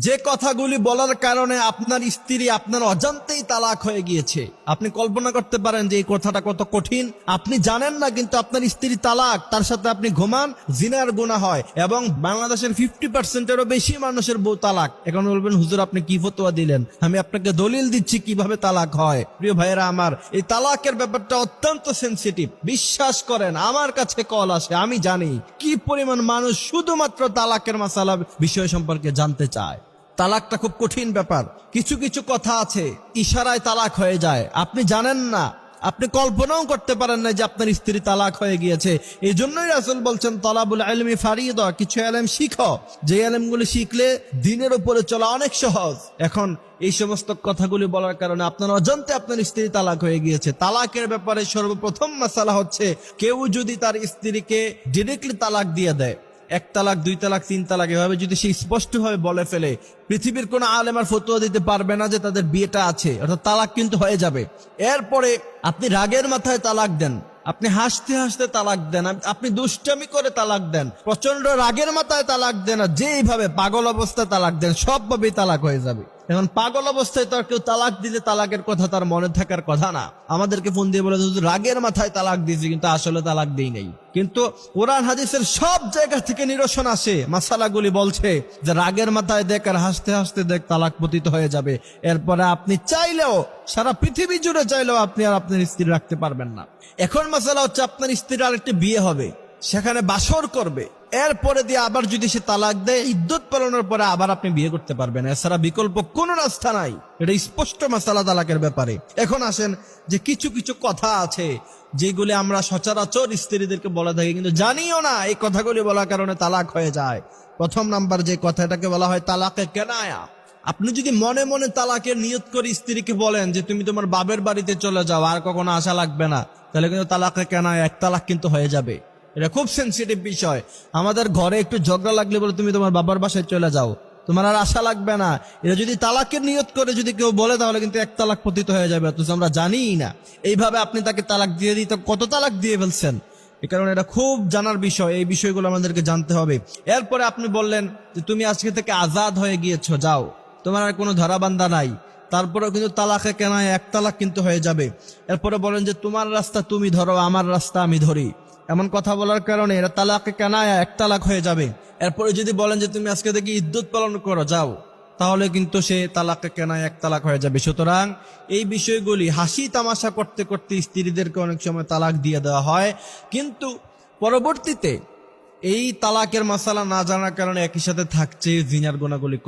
যে কথাগুলি বলার কারণে আপনার স্ত্রী আপনার অজান্তেই তালাক হয়ে গিয়েছে, আপনি কল্পনা করতে পারেন যে এই কথাটা কত কঠিন। আপনি জানেন না কিন্তু আপনার স্ত্রী তালাক, তার সাথে আপনি ঘুমান, জিনার গুনাহ হয়। এবং বাংলাদেশের 50%-এরও বেশি মানুষের বউ তালাক। এখন বলবেন হুজুর আপনি কি ফতোয়া দিলেন, আমি আপনাকে দলিল দিচ্ছি কিভাবে তালাক হয়। প্রিয় ভাইয়েরা আমার, এই তালাকের ব্যাপারটা অত্যন্ত সেনসিটিভ। বিশ্বাস করেন, আমার কাছে কল আসে, আমি জানি কি পরিমাণ মানুষ শুধুমাত্র তালাকের মাসালা বিষয় সম্পর্কে জানতে চায়। তালাকটা খুব কঠিন ব্যাপার। কিছু কিছু কথা আছে ইশারায় তালাক হয়ে যায়, আপনি জানেন না, আপনি কল্পনাও করতে পারেন না যে আপনার স্ত্রী তালাক হয়ে গিয়েছে। এই জন্যই রাসূল বলছেন তালাবুল ইলমি ফারিদা, কিছু ইলম শিখো, যে ইলমগুলি শিখলে দিনের উপরে চলা অনেক সহজ। এখন এই সমস্ত কথাগুলি বলার কারণে আপনার অজান্তে আপনার স্ত্রী তালাক হয়ে গিয়েছে। তালাকের ব্যাপারে সর্বপ্রথম মাসালা হচ্ছে, কেউ যদি তার স্ত্রীকে ডিরেক্টলি তালাক দিয়ে দেয়, 1 তালাক 2 তালাক 3 তালাক, এভাবে যদি সে স্পষ্টভাবে বলে ফেলে, পৃথিবীর কোন আলেম আর ফতোয়া দিতে পারবে না যে তাদের বিয়েটা আছে, অর্থাৎ তালাক কিন্তু হয়ে যাবে। এরপরে আপনি রাগের মাথায় তালাক দেন, আপনি হাসতে হাসতে তালাক দেন, আপনি দুষ্টামি করে তালাক দেন, প্রচন্ড রাগের মাথায় তালাক দেন, আর যেইভাবে পাগল অবস্থায় তালাক দেন, সবভাবেই তালাক হয়ে যাবে। এখন পাগল অবস্থায় তার কেউ তালাক দিলে তালাকের কথা তার মনে থাকার কথা না। আমাদেরকে ফোন দিয়ে বলে রাগের মাথায় তালাক দিয়েছি, কিন্তু আসলে তালাক দেই নাই। কিন্তু কোরআন হাদিসের সব জায়গা থেকে নিরসন আসে, মাসালাগুলি বলছে যে রাগের মাথায় দেখ আর হাসতে হাসতে দেখ, তালাক পতিত হয়ে যাবে। এরপরে আপনি চাইলেও, সারা পৃথিবী জুড়ে চাইলেও আপনি আর আপনার স্ত্রী রাখতে পারবেন না। এখন মাসালা হচ্ছে, আপনার স্ত্রীর আরেকটি বিয়ে হবে, সেখানে বাসর করবে, এরপরে দিয়ে আবার যদি সে তালাক দেয়, ইদ্যত পালনের পরে আবার আপনি বিয়ে করতে পারবেন, এছাড়া বিকল্প কোনো রাস্তা নাই। এটা স্পষ্ট মাসালা তালাকের ব্যাপারে। এখন আসেন যে কিছু কিছু কথা আছে যেগুলি আমরা সচরাচর স্ত্রীদেরকে বলে থাকি, কিন্তু জানিও না এই কথাগুলি বলার কারণে তালাক হয়ে যায়। প্রথম নাম্বার যে কথাটাকে বলা হয় তালাকে কেনায়া। আপনি যদি মনে মনে তালাকের নিয়ত করে স্ত্রীকে বলেন যে তুমি তোমার বাবের বাড়িতে চলে যাও, আর কখনো আসা লাগবে না, তাহলে কিন্তু তালাকে কেনায়া, 1 তালাক কিন্তু হয়ে যাবে। এটা খুব সেনসিটিভ বিষয়। আমাদের ঘরে একটু ঝগড়া লাগলে বলে তুমি তোমার বাবার বাসায় চলে যাও, তোমার আর আশা লাগবে না, এটা যদি তালাকের নিয়ত করে যদি কেউ বলে, তাহলে কিন্তু 1 তালাক পতিত হয়ে যাবে, অথচ আমরা জানিই না। এইভাবে আপনি তাকে তালাক দিয়ে দিতে কত তালাক দিয়ে ফেলছেন। এই কারণে এটা খুব জানার বিষয়, এই বিষয়গুলো আমাদেরকে জানতে হবে। এরপরে আপনি বললেন যে তুমি আজকে থেকে আজাদ হয়ে গিয়েছো, যাও, তোমার আর কোনো ধরাবান্ধা নাই, তারপরেও কিন্তু তালাকে কেনায় 1 তালাক কিন্তু হয়ে যাবে। এরপরে বলেন যে তোমার রাস্তা তুমি ধরো, আমার রাস্তা আমি ধরি, এমন কথা বলার কারণে এটা তালাকে কেনায় 1 তালাক হয়ে যাবে। এরপরে যদি বলেন যে তুমি আজকে থেকে ইদ্যত পালন করো, যাও, তাহলে কিন্তু সে তালাকে কেনায় 1 তালাক হয়ে যাবে। সুতরাং এই বিষয়গুলি হাসি তামাশা করতে করতে স্ত্রীদেরকে অনেক সময় তালাক দিয়ে দেওয়া হয়, কিন্তু পরবর্তীতে এই তালাকের মাসালা না জানার কারণে একই সাথে থাকছে জিনার গুনাহগুলি।